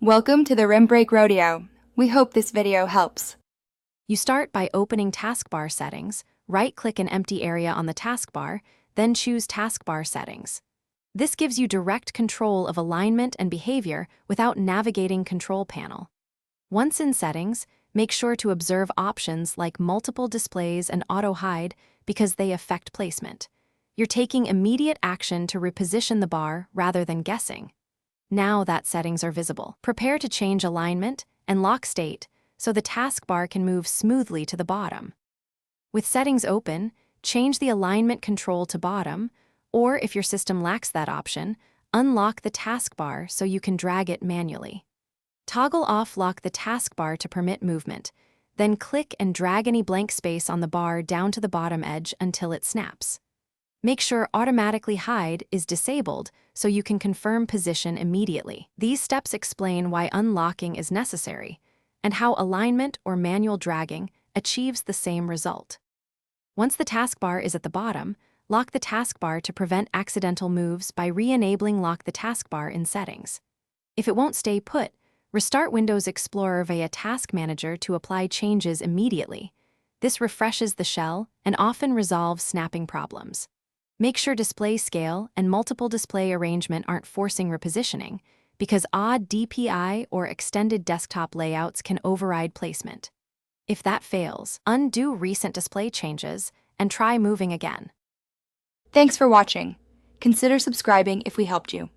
Welcome to the Rim Break Rodeo. We hope this video helps. You start by opening Taskbar Settings, right-click an empty area on the taskbar, then choose Taskbar Settings. This gives you direct control of alignment and behavior without navigating Control Panel. Once in Settings, make sure to observe options like Multiple Displays and Auto Hide because they affect placement. You're taking immediate action to reposition the bar rather than guessing. Now that settings are visible, prepare to change alignment and lock state so the taskbar can move smoothly to the bottom. With settings open, change the alignment control to bottom, or if your system lacks that option, unlock the taskbar so you can drag it manually. Toggle off lock the taskbar to permit movement, then click and drag any blank space on the bar down to the bottom edge until it snaps. Make sure Automatically Hide is disabled so you can confirm position immediately. These steps explain why unlocking is necessary and how alignment or manual dragging achieves the same result. Once the taskbar is at the bottom, lock the taskbar to prevent accidental moves by re-enabling Lock the Taskbar in Settings. If it won't stay put, restart Windows Explorer via Task Manager to apply changes immediately. This refreshes the shell and often resolves snapping problems. Make sure display scale and multiple display arrangement aren't forcing repositioning, because odd DPI or extended desktop layouts can override placement. If that fails, undo recent display changes and try moving again. Thanks for watching. Consider subscribing if we helped you.